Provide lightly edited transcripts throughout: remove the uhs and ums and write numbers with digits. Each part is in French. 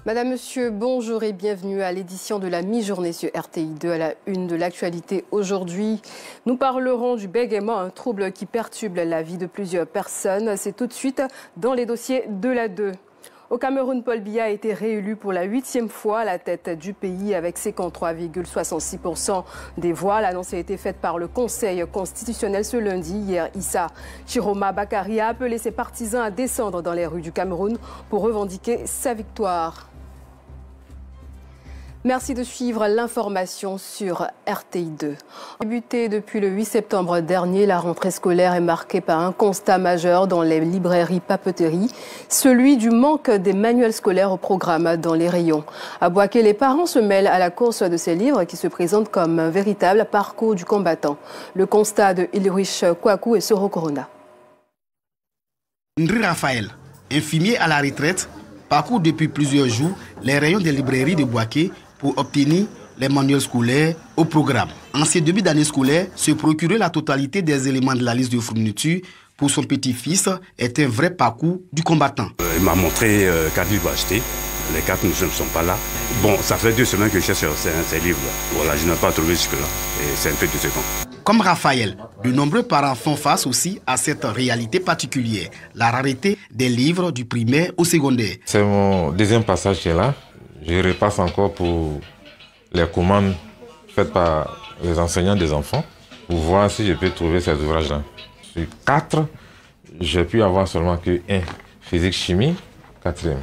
Madame, Monsieur, bonjour et bienvenue à l'édition de la mi-journée sur RTI2 à la une de l'actualité. Aujourd'hui, nous parlerons du bégaiement, un trouble qui perturbe la vie de plusieurs personnes. C'est tout de suite dans les dossiers de la 2. Au Cameroun, Paul Biya a été réélu pour la 8e fois à la tête du pays avec 53,66% des voix. L'annonce a été faite par le Conseil constitutionnel ce lundi. Hier, Issa Chiroma Bakari a appelé ses partisans à descendre dans les rues du Cameroun pour revendiquer sa victoire. Merci de suivre l'information sur RTI2. Débutée depuis le 8 septembre dernier, la rentrée scolaire est marquée par un constat majeur dans les librairies papeteries, celui du manque des manuels scolaires au programme dans les rayons. À Boaké, les parents se mêlent à la course de ces livres qui se présentent comme un véritable parcours du combattant. Le constat de Ilrich Kwaku et Soro Corona. Ndri Raphaël, infirmier à la retraite, parcourt depuis plusieurs jours les rayons des librairies de Boaké pour obtenir les manuels scolaires au programme. En ces débuts d'année scolaire, se procurer la totalité des éléments de la liste de fournitures pour son petit-fils est un vrai parcours du combattant. Il m'a montré quatre livres à acheter. Les quatre ne sont pas là. Bon, ça fait 2 semaines que je cherche ces livres-là. Voilà, je n'ai pas trouvé jusque-là. Et c'est un peu décevant. Comme Raphaël, de nombreux parents font face aussi à cette réalité particulière, la rareté des livres du primaire au secondaire. C'est mon deuxième passage qui est là. Je repasse encore pour les commandes faites par les enseignants des enfants pour voir si je peux trouver ces ouvrages-là. Sur 4, j'ai pu avoir seulement que 1, physique-chimie, 4e.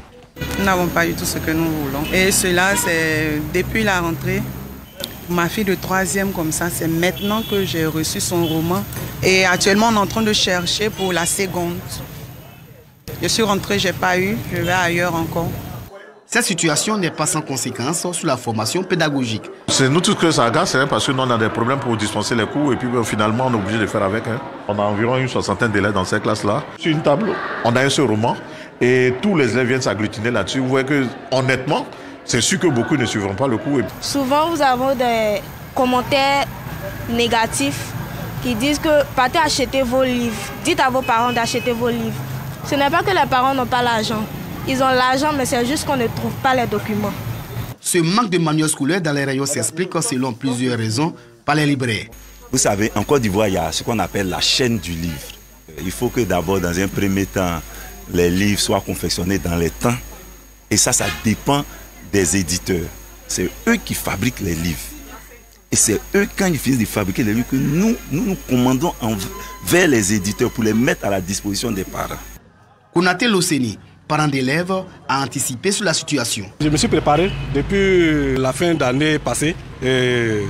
Nous n'avons pas du tout ce que nous voulons. Et cela, c'est depuis la rentrée. Ma fille de 3e comme ça, c'est maintenant que j'ai reçu son roman. Et actuellement, on est en train de chercher pour la seconde. Je suis rentrée, je n'ai pas eu, je vais ailleurs encore. Cette situation n'est pas sans conséquences sur la formation pédagogique. C'est nous tous que ça agace, parce que nous on a des problèmes pour dispenser les cours et puis finalement on est obligé de faire avec. On a environ une 60aine d'élèves dans cette classe-là. Sur une table, on a un seul roman et tous les élèves viennent s'agglutiner là-dessus. Vous voyez que honnêtement, c'est sûr que beaucoup ne suivront pas le cours. Souvent nous avons des commentaires négatifs qui disent que partez acheter vos livres. Dites à vos parents d'acheter vos livres. Ce n'est pas que les parents n'ont pas l'argent. Ils ont l'argent, mais c'est juste qu'on ne trouve pas les documents. Ce manque de manuels scolaires dans les rayons s'explique selon plusieurs raisons par les libraires. Vous savez, en Côte d'Ivoire, il y a ce qu'on appelle la chaîne du livre. Il faut que d'abord, dans un premier temps, les livres soient confectionnés dans les temps. Et ça dépend des éditeurs. C'est eux qui fabriquent les livres. Et c'est eux, quand ils finissent de fabriquer les livres, que nous commandons vers les éditeurs pour les mettre à la disposition des parents. Konaté Loseni, parents d'élèves, a anticipé sur la situation. Je me suis préparé depuis la fin d'année passée. Et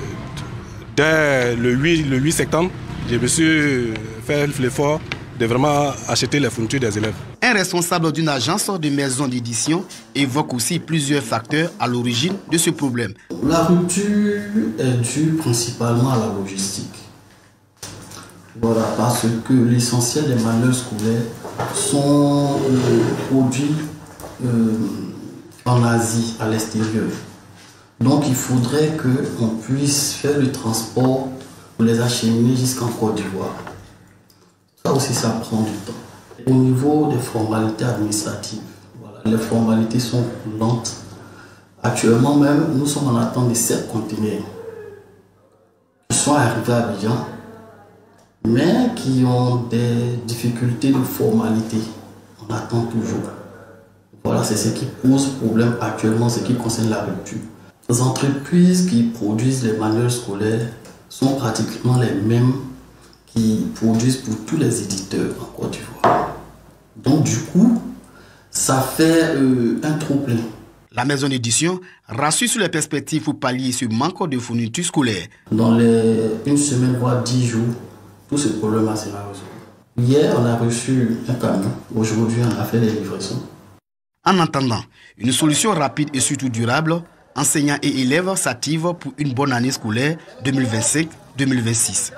dès le 8 septembre, je me suis fait l'effort de vraiment acheter les fournitures des élèves. Un responsable d'une agence de maison d'édition évoque aussi plusieurs facteurs à l'origine de ce problème. La rupture est due principalement à la logistique. Voilà, parce que l'essentiel des manuels scolaires sont produits en Asie, à l'extérieur. Donc il faudrait qu'on puisse faire le transport pour les acheminer jusqu'en Côte d'Ivoire. Ça aussi, ça prend du temps. Au niveau des formalités administratives, voilà, les formalités sont lentes. Actuellement même, nous sommes en attente de 7 conteneurs qui sont arrivés à Abidjan, mais qui ont des difficultés de formalité. On attend toujours. Voilà, c'est ce qui pose problème actuellement, ce qui concerne la rupture. Les entreprises qui produisent les manuels scolaires sont pratiquement les mêmes qui produisent pour tous les éditeurs en Côte d'Ivoire. Donc du coup, ça fait un trop-plein. La maison d'édition rassure sur les perspectives pour pallier ce manque de fournitures scolaires. Dans une semaine, voire 10 jours, tout ce problème-là sera résolu. Hier, on a reçu un camion. Aujourd'hui, on a fait les livraisons. En attendant, une solution rapide et surtout durable, enseignants et élèves s'activent pour une bonne année scolaire 2025-2026.